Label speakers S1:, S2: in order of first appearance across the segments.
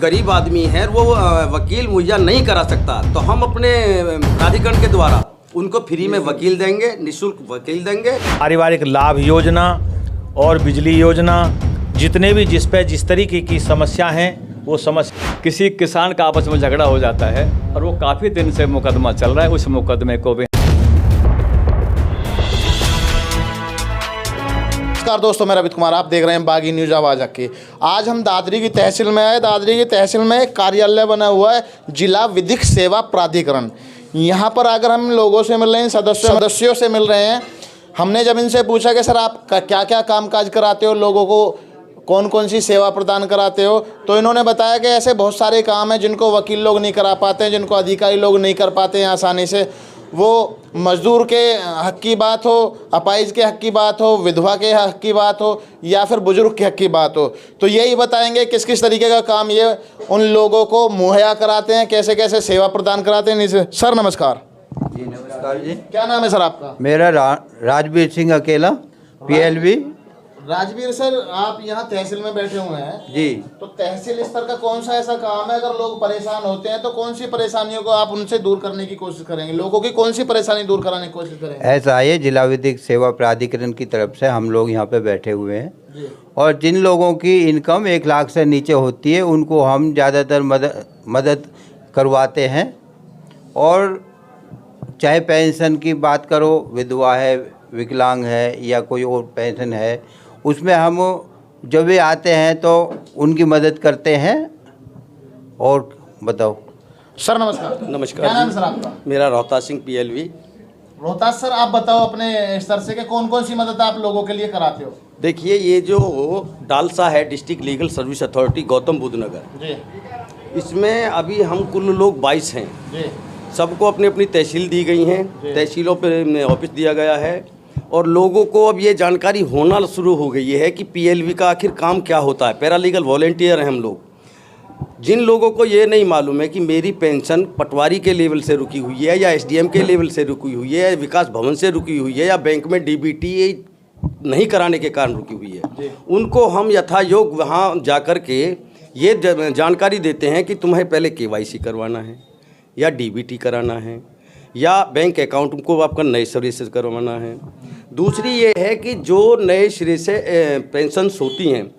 S1: गरीब आदमी है वो वकील मुहैया नहीं करा सकता, तो हम अपने प्राधिकरण के द्वारा उनको फ्री में वकील देंगे, निःशुल्क वकील देंगे।
S2: पारिवारिक लाभ योजना और बिजली योजना, जितने भी जिस पे जिस तरीके की समस्या हैं वो समस्या।
S3: किसी किसान का आपस में झगड़ा हो जाता है और वो काफ़ी दिन से मुकदमा चल रहा है, उस मुकदमे को भी।
S4: नमस्कार दोस्तों, मैं रवित कुमार, आप देख रहे हैं बागी न्यूज़ आवाज़ के। आज हम दादरी की तहसील में आए। दादरी की तहसील में एक कार्यालय बना हुआ है, जिला विधिक सेवा प्राधिकरण। यहाँ पर अगर हम लोगों से मिल रहे हैं, सदस्यों से मिल रहे हैं, हमने जब इनसे पूछा कि सर आप क्या क्या कामकाज कराते हो, लोगों को कौन कौन सी सेवा प्रदान कराते हो, तो इन्होंने बताया कि ऐसे बहुत सारे काम हैं जिनको वकील लोग नहीं करा पाते हैं, जिनको अधिकारी लोग नहीं कर पाते हैं आसानी से। वो मजदूर के हक की बात हो, अपाहिज के हक की बात हो, विधवा के हक की बात हो, या फिर बुजुर्ग के हक की बात हो, तो यही बताएंगे किस किस तरीके का काम ये उन लोगों को मुहैया कराते हैं, कैसे कैसे सेवा प्रदान कराते हैं। सर नमस्कार।
S5: जी नमस्कार जी।
S4: क्या नाम है सर आपका?
S5: मेरा राजवीर सिंह अकेला, PLV।
S4: राजवीर सर, आप यहाँ तहसील में बैठे हुए हैं
S5: जी।
S4: तो तहसील स्तर का कौन सा ऐसा काम है, अगर लोग परेशान होते हैं तो कौन सी परेशानियों को आप उनसे दूर करने की कोशिश करेंगे, लोगों की कौन सी परेशानी दूर कराने की कोशिश करेंगे?
S5: ऐसा है, जिला विधिक सेवा प्राधिकरण की तरफ से हम लोग यहाँ पे बैठे हुए हैं जी। और जिन लोगों की इनकम 1 लाख से नीचे होती है उनको हम ज़्यादातर मदद करवाते हैं। और चाहे पेंशन की बात करो, विधवा है, विकलांग है, या कोई और पेंशन है, उसमें हम जब भी आते हैं तो उनकी मदद करते हैं। और बताओ
S4: सर। नमस्कार।
S1: नमस्कार।
S4: क्या नाम है सर आपका?
S1: मेरा रोहतास सिंह, PLV।
S4: रोहतास सर, आप बताओ अपने स्तर से कि कौन कौन सी मदद आप लोगों के लिए कराते हो?
S1: देखिए, ये जो डालसा है, district legal service authority, Gautam Buddh Nagar जी, इसमें अभी हम कुल लोग 22 हैं जी। सबको अपनी अपनी तहसील दी गई हैं, तहसीलों पे ऑफिस दिया गया है, और लोगों को अब ये जानकारी होना शुरू हो गई है कि PLV का आखिर काम क्या होता है। पैरालीगल वॉलंटियर हैं हम लोग। जिन लोगों को ये नहीं मालूम है कि मेरी पेंशन पटवारी के लेवल से रुकी हुई है, या SDM के लेवल से रुकी हुई है, या विकास भवन से रुकी हुई है, या बैंक में DBT नहीं कराने के कारण रुकी हुई है, उनको हम यथायोग वहाँ जा कर के ये जानकारी देते हैं कि तुम्हें पहले KYC करवाना है, या DBT कराना है, या बैंक अकाउंट को आपका नए सिरे से करवाना है। दूसरी ये है कि जो नए सिरे से पेंशन होती हैं,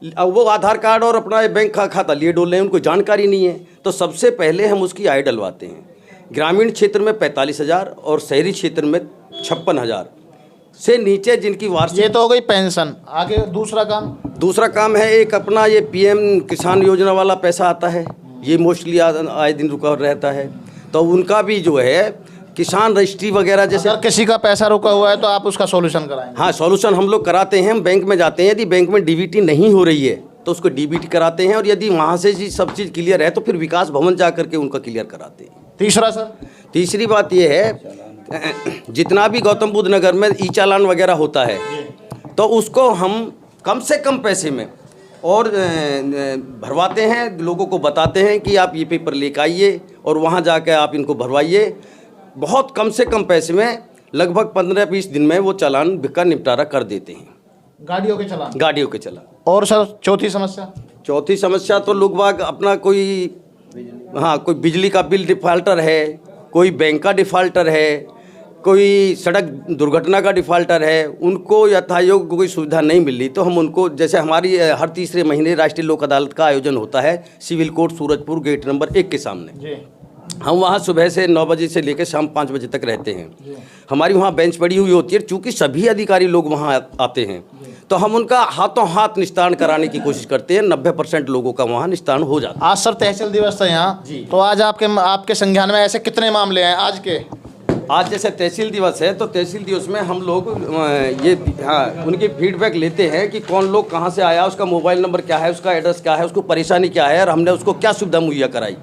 S1: अब वो आधार कार्ड और अपना बैंक का खाता लिए डोल रहे हैं, उनको जानकारी नहीं है, तो सबसे पहले हम उसकी आय डलवाते हैं। ग्रामीण क्षेत्र में 45,000 और शहरी क्षेत्र में 56,000 से नीचे जिनकी वार्षिक।
S4: ये तो हो गई पेंशन। आगे दूसरा काम
S1: है एक अपना ये PM किसान योजना वाला पैसा आता है, ये मोस्टली आए दिन रुका रहता है, तो उनका भी जो है किसान रजिस्ट्री वगैरह, जैसे
S4: अगर किसी का पैसा रुका हुआ है तो आप उसका सॉल्यूशन कराएंगे?
S1: हाँ, सॉल्यूशन हम लोग कराते हैं। हम बैंक में जाते हैं, यदि बैंक में DBT नहीं हो रही है तो उसको DBT कराते हैं, और यदि वहाँ से सब चीज़ क्लियर है तो फिर विकास भवन जा करके उनका क्लियर कराते हैं।
S4: तीसरा सर? तीसरी
S1: बात ये है, जितना भी गौतम बुद्ध नगर में ई-चालान वगैरह होता है तो उसको हम कम से कम पैसे में और भरवाते हैं। लोगों को बताते हैं कि आप ये पेपर लेकर आइए और वहाँ जाकर आप इनको भरवाइए। बहुत कम से कम पैसे में लगभग 15-20 दिन में वो चालान का निपटारा कर देते हैं।
S4: गाड़ियों के चालान।
S5: और सर
S1: चौथी समस्या तो लोग बाग अपना कोई बिजली का बिल डिफ़ाल्टर है, कोई बैंक का डिफ़ाल्टर है, कोई सड़क दुर्घटना का डिफ़ाल्टर है, उनको यथायोग्य कोई सुविधा नहीं मिल रही, तो हम उनको, जैसे हमारी हर तीसरे महीने राष्ट्रीय लोक अदालत का आयोजन होता है civil court Surajpur gate number 1 के सामने जी। हम वहाँ सुबह से 9 बजे से लेकर शाम 5 बजे तक रहते हैं। हमारी वहाँ बेंच पड़ी हुई होती है, चूँकि सभी अधिकारी लोग वहाँ आते हैं तो हम उनका हाथों हाथ निस्तारण कराने की कोशिश करते हैं। 90% लोगों का वहाँ निस्तारण हो जाता है।
S4: आज सर तहसील दिवस था यहाँ जी, तो आज आपके संज्ञान में ऐसे कितने मामले हैं आज
S1: जैसे तहसील दिवस है तो तहसील दिवस में हम लोग उनकी फीडबैक लेते हैं कि कौन लोग कहाँ से आया, उसका मोबाइल नंबर क्या है, उसका एड्रेस क्या है, उसको परेशानी क्या है, और हमने उसको क्या सुविधा मुहैया कराई।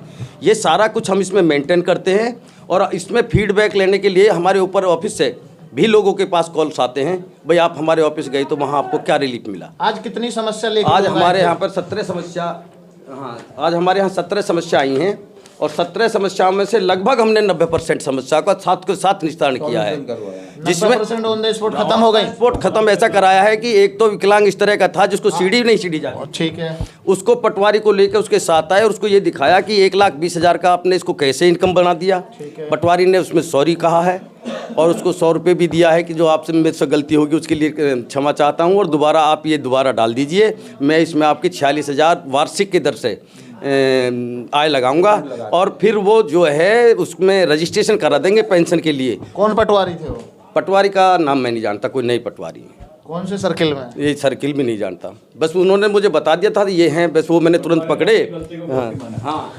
S1: ये सारा कुछ हम इसमें मेंटेन करते हैं। और इसमें फीडबैक लेने के लिए हमारे ऊपर ऑफिस से भी लोगों के पास कॉल्स आते हैं, भाई आप हमारे ऑफिस गए तो वहाँ आपको क्या रिलीफ मिला।
S4: आज कितनी समस्या लेकर?
S1: आज हमारे यहाँ पर 17 समस्या, आज हमारे यहाँ 17 समस्या आई हैं। और 17 समस्याओं में से लगभग हमने 90% समस्या का साथ के साथ निस्तारण किया है, जिसमें
S4: 90% ऑन द स्पॉट खत्म हो गई।
S1: स्पॉट खत्म ऐसा कराया है कि एक तो विकलांग इस तरह का था जिसको सीढ़ी नहीं सीढ़ी जाती,
S4: ठीक है,
S1: उसको पटवारी को लेकर उसके साथ आए और उसको ये दिखाया कि 1,20,000 का आपने इसको कैसे इनकम बना दिया। पटवारी ने उसमें सॉरी कहा है और उसको 100 रुपये भी दिया है कि जो आपसे मेरे से गलती होगी उसके लिए क्षमा चाहता हूँ और दोबारा आप ये दोबारा डाल दीजिए, मैं इसमें आपकी 46,000 वार्षिक की दर से आय लगाऊंगा और फिर वो जो है उसमें रजिस्ट्रेशन करा देंगे पेंशन के लिए।
S4: कौन पटवारी थे वो?
S1: पटवारी का नाम मैं नहीं जानता, कोई नई पटवारी है।
S4: कौन से सर्किल में?
S1: ये सर्किल भी नहीं जानता, बस उन्होंने मुझे बता दिया था ये हैं, बस वो मैंने तुरंत पकड़े। हाँ,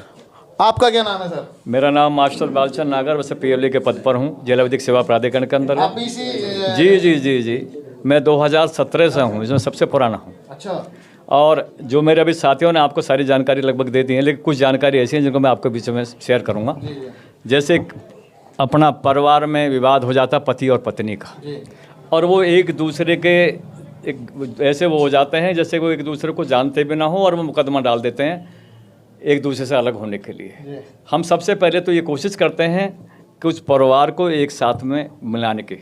S4: आपका क्या नाम है सर?
S3: मेरा नाम मास्टर बालचंद नागर, वैसे PLA के पद पर हूँ, जिला विधिक सेवा प्राधिकरण के अंदर।
S4: आप इसी
S3: जी, मैं 2017 से हूँ, इसमें सबसे पुराना हूँ।
S4: अच्छा,
S3: और जो मेरे अभी साथियों ने आपको सारी जानकारी लगभग दे दी है, लेकिन कुछ जानकारी ऐसी है जिनको मैं आपके बीच में शेयर करूँगा। जैसे अपना परिवार में विवाद हो जाता पति और पत्नी का, और वो एक दूसरे के ऐसे वो हो जाते हैं जैसे वो एक दूसरे को जानते भी ना हो और वो मुकदमा डाल देते हैं एक दूसरे से अलग होने के लिए। हम सबसे पहले तो ये कोशिश करते हैं कि उस परिवार को एक साथ में मिलाने की,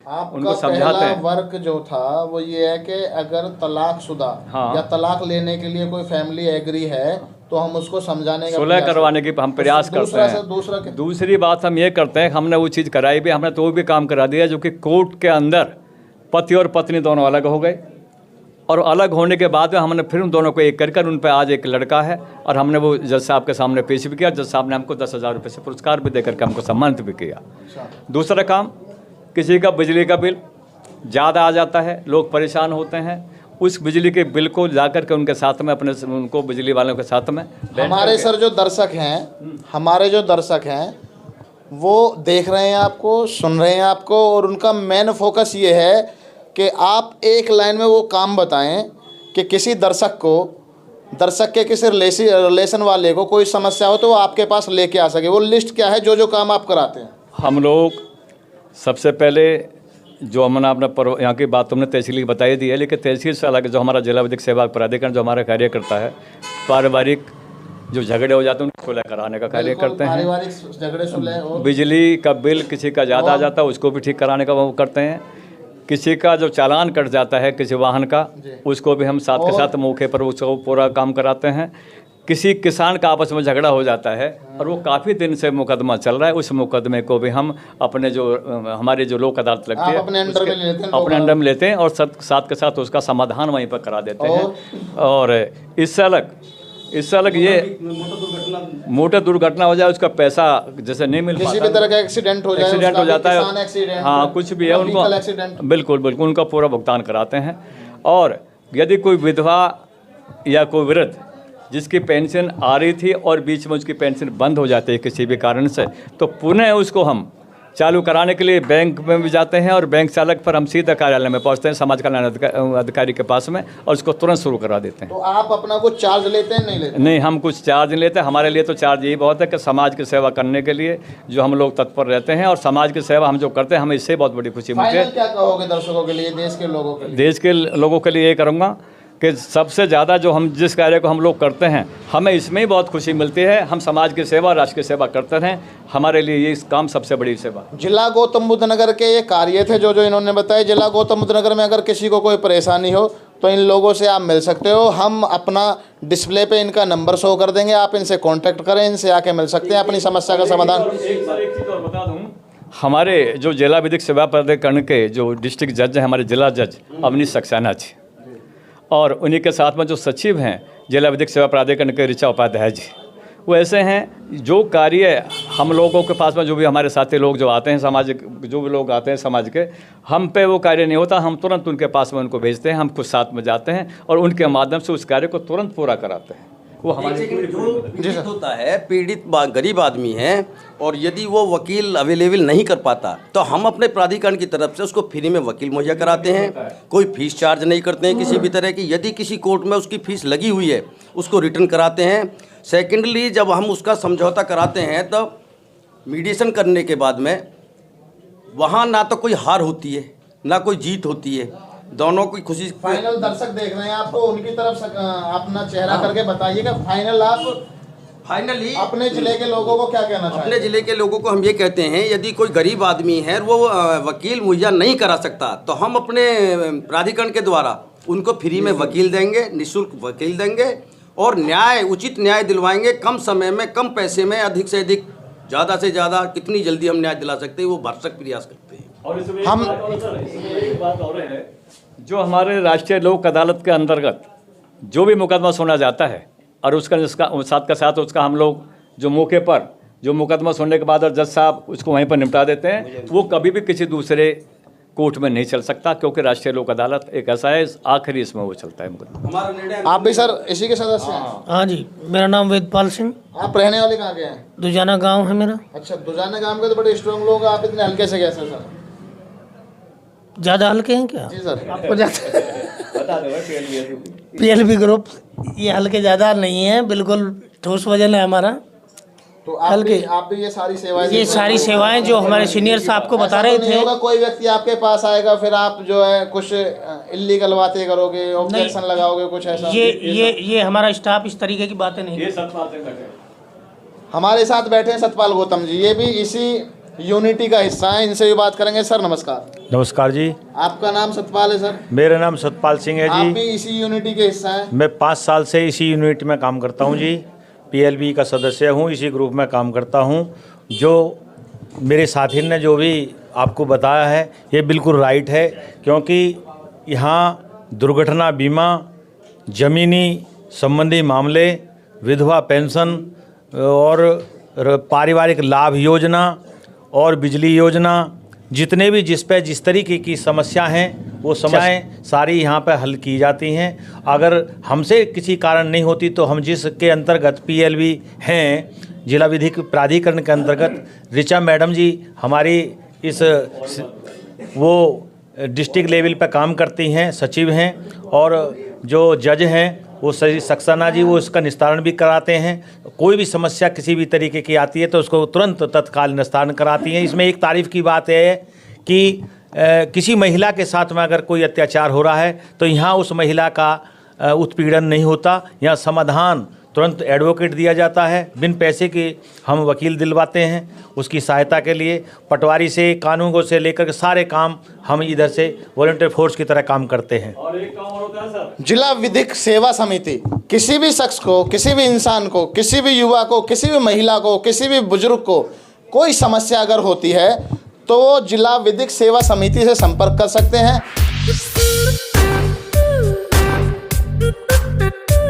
S3: उनको समझाते हैं।
S4: वर्क जो था वो ये है कि अगर तलाकशुदा या तलाक लेने के लिए कोई फैमिली एग्री है तो हम उसको समझाने का
S3: सुलह करवाने की हम प्रयास करते हैं। दूसरी बात हम ये करते हैं, हमने वो चीज़ कराई भी, हमने तो भी काम करा दिया जो कि कोर्ट के अंदर पति और पत्नी दोनों अलग हो गए और अलग होने के बाद में हमने फिर उन दोनों को एक कर उन पर आज एक लड़का है और हमने वो जज साहब के सामने पेश भी किया। जज साहब ने हमको 10,000 रुपये से पुरस्कार भी देकर के हमको सम्मानित भी किया। दूसरा काम, किसी का बिजली का बिल ज़्यादा आ जाता है, लोग परेशान होते हैं, उस बिजली के बिल को जाकर के उनके साथ में अपने उनको बिजली वालों के साथ में
S4: हमारे सर जो दर्शक हैं, हमारे जो दर्शक हैं वो देख रहे हैं आपको, सुन रहे हैं आपको, और उनका मेन फोकस ये है कि आप एक लाइन में वो काम बताएं कि किसी दर्शक के किसी रिलेशन वाले को कोई समस्या हो तो वो आपके पास लेके आ सके। वो लिस्ट क्या है जो काम आप कराते हैं? हम
S3: लोग सबसे पहले जो हमने अपना यहाँ की बात तुमने तहसील की बताई दी है, लेकिन तहसील से अलग जो हमारा जिला विधिक सेवा प्राधिकरण जो हमारा कार्य करता है, पारिवारिक जो झगड़े हो जाते हैं उनको सुलह कराने का कार्य करते हैं।
S4: पारिवारिक झगड़े सुलह,
S3: बिजली का बिल किसी का ज़्यादा आ जाता है उसको भी ठीक कराने का वो करते हैं। किसी का जो चालान कट जाता है किसी वाहन का, उसको भी हम साथ के साथ मौके पर उसको पूरा काम कराते हैं। किसी किसान का आपस में झगड़ा हो जाता है और वो काफ़ी दिन से मुकदमा चल रहा है, उस मुकदमे को भी हम अपने जो हमारे जो लोक अदालत लगती है
S4: अपने
S3: अंडर में लेते हैं और साथ के साथ उसका समाधान वहीं पर करा देते हैं। और इससे अलग ये मोटर दुर्घटना हो जाए उसका पैसा जैसे नहीं मिल पाता,
S4: किसी भी तरह का एक्सीडेंट हो जाता है,
S3: हाँ कुछ भी है, उनको बिल्कुल उनका पूरा भुगतान कराते हैं। और यदि कोई विधवा या कोई वृद्ध जिसकी पेंशन आ रही थी और बीच में उसकी पेंशन बंद हो जाती है किसी भी कारण से, तो पुनः उसको हम चालू कराने के लिए बैंक में भी जाते हैं और बैंक चालक पर हम सीधा कार्यालय में पहुंचते हैं समाज कल्याण अधिकारी के पास में और उसको तुरंत शुरू करा देते हैं।
S4: तो आप अपना कुछ चार्ज लेते हैं? नहीं लेते?
S3: नहीं, हम कुछ चार्ज नहीं लेते। हमारे लिए तो चार्ज यही बहुत है कि समाज की सेवा करने के लिए जो हम लोग तत्पर रहते हैं और समाज की सेवा हम जो करते हैं हमें इससे बहुत बड़ी खुशी मिलती है।
S4: क्या कहोगे दर्शकों के लिए, देश के लोगों के लिए?
S3: देश के लोगों के लिए ये करूँगा कि सबसे ज़्यादा जो हम जिस कार्य को हम लोग करते हैं हमें इसमें ही बहुत खुशी मिलती है। हम समाज की सेवा, राष्ट्र की सेवा करते रहें, हमारे लिए ये इस काम सबसे बड़ी सेवा।
S4: जिला गौतम बुद्ध नगर के ये कार्य थे जो इन्होंने बताए। जिला गौतम बुद्ध नगर में अगर किसी को कोई परेशानी हो तो इन लोगों से आप मिल सकते हो। हम अपना डिस्प्ले पे इनका नंबर शो कर देंगे, आप इनसे कॉन्टैक्ट करें, इनसे आके मिल सकते हैं अपनी समस्या का समाधान।
S3: एक चीज़ और बता दूँ, हमारे जो जिला विधिक सेवा प्राधिकरण के जो डिस्ट्रिक्ट जज हैं, हमारे जिला जज अवनीश सक्सेना जी, और उन्हीं के साथ में जो सचिव हैं जिला विधिक सेवा प्राधिकरण के ऋचा उपाध्याय जी, वो ऐसे हैं जो कार्य हम लोगों के पास में जो भी हमारे साथी लोग जो आते हैं सामाजिक जो भी लोग आते हैं समाज के, हम पे वो कार्य नहीं होता, हम तुरंत उनके पास में उनको भेजते हैं, हम खुद साथ में जाते हैं और उनके माध्यम से उस कार्य को तुरंत पूरा कराते हैं। वो हमारे
S1: जो पीड़ित होता है, पीड़ित गरीब आदमी है और यदि वो वकील अवेलेबल नहीं कर पाता तो हम अपने प्राधिकरण की तरफ से उसको फ्री में वकील मुहैया कराते हैं। कोई फीस चार्ज नहीं करते हैं किसी भी तरह की। यदि किसी कोर्ट में उसकी फ़ीस लगी हुई है उसको रिटर्न कराते हैं। सेकेंडली जब हम उसका समझौता कराते हैं तो मीडिएशन करने के बाद में वहाँ ना तो कोई हार होती है ना कोई जीत होती है, दोनों की खुशी।
S4: फाइनल दर्शक देख रहे हैं आपको, उनकी तरफ अपना चेहरा करके बताइएगा फाइनल आप
S1: फाइनली
S4: अपने जिले के लोगों को क्या कहना चाहिए?
S1: अपने ज़िले के लोगों को हम ये कहते हैं, यदि कोई गरीब आदमी है वो वकील मुहैया नहीं करा सकता, तो हम अपने प्राधिकरण के द्वारा उनको फ्री में वकील देंगे, निःशुल्क वकील देंगे और उचित न्याय दिलवाएंगे। कम समय में, कम पैसे में, अधिक से अधिक, ज़्यादा से ज़्यादा कितनी जल्दी हम न्याय दिला सकते हैं वो भरसक प्रयास करते हैं।
S3: और इसमें एक बात और है, जो हमारे राष्ट्रीय लोक अदालत के अंतर्गत जो भी मुकदमा सुना जाता है और उसका साथ उसका हम लोग जो मौके पर जो मुकदमा सुनने के बाद और जज साहब उसको वहीं पर निपटा देते हैं, वो कभी भी किसी दूसरे कोर्ट में नहीं चल सकता, क्योंकि राष्ट्रीय लोक अदालत एक ऐसा है, आखिरी इसमें वो चलता है मुकदमा।
S4: आप भी सर इसी के सदस्य हैं?
S6: हाँ जी, मेरा नाम वेदपाल सिंह।
S4: आप रहने वाले कहाँ के हैं?
S6: दुजाना गांव है मेरा।
S4: अच्छा, दुजाना गांव के तो बड़े स्ट्रॉन्ग लोग, आप इतने हल्के से कैसे सर?
S6: ज़्यादा हल्के हैं क्या?
S4: जी सर।
S6: आपको ज़्यादा PLB ग्रुप ये हल्के ज़्यादा नहीं है, बिल्कुल ठोस वजन है हमारा।
S4: तो आप भी ये सारी सेवाएं,
S6: ये सारी सेवाएं जो हमारे सीनियर साहब को बता रहे थे।
S4: होगा कोई व्यक्ति आपके पास आएगा फिर आप जो है कुछ इल्लीगल बातें करोगे, ऑब्जेक्शन लगाओगे, कुछ ऐसा?
S6: ये हमारा स्टाफ इस तरीके की बातें नहीं।
S4: हमारे साथ बैठे हैं सतपाल गौतम जी, ये भी इसी यूनिटी का हिस्सा है, इनसे भी बात करेंगे। सर नमस्कार।
S2: नमस्कार जी।
S4: आपका नाम सतपाल है सर?
S2: मेरा नाम सतपाल सिंह है
S4: आप
S2: जी।
S4: भी इसी यूनिटी के हिस्सा हैं?
S2: मैं 5 साल से इसी यूनिट में काम करता हूं जी। PLB का सदस्य हूं, इसी ग्रुप में काम करता हूं। जो मेरे साथी ने जो भी आपको बताया है ये बिल्कुल राइट है, क्योंकि यहाँ दुर्घटना बीमा, ज़मीनी संबंधी मामले, विधवा पेंशन और पारिवारिक लाभ योजना और बिजली योजना, जितने भी जिस तरीके की समस्या हैं वो समस्याएं सारी यहाँ पर हल की जाती हैं। अगर हमसे किसी कारण नहीं होती तो हम जिसके अंतर्गत PLB हैं, जिला विधिक प्राधिकरण के अंतर्गत ऋचा मैडम जी हमारी वो डिस्ट्रिक्ट लेवल पर काम करती हैं, सचिव हैं, और जो जज हैं वो सही सक्सेना जी वो इसका निस्तारण भी कराते हैं। कोई भी समस्या किसी भी तरीके की आती है तो उसको तुरंत तत्काल निस्तारण कराती हैं। इसमें एक तारीफ़ की बात है कि किसी महिला के साथ में अगर कोई अत्याचार हो रहा है तो यहाँ उस महिला का उत्पीड़न नहीं होता, यहाँ समाधान तुरंत एडवोकेट दिया जाता है, बिन पैसे के हम वकील दिलवाते हैं उसकी सहायता के लिए। पटवारी से, कानूनों से लेकर के सारे काम हम इधर से वॉलंटियर फोर्स की तरह काम करते हैं।
S3: और एक काम और होता है सर,
S4: जिला विधिक सेवा समिति किसी भी शख्स को, किसी भी इंसान को, किसी भी युवा को, किसी भी महिला को, किसी भी बुजुर्ग को कोई समस्या अगर होती है तो वो जिला विधिक सेवा समिति से संपर्क कर सकते हैं।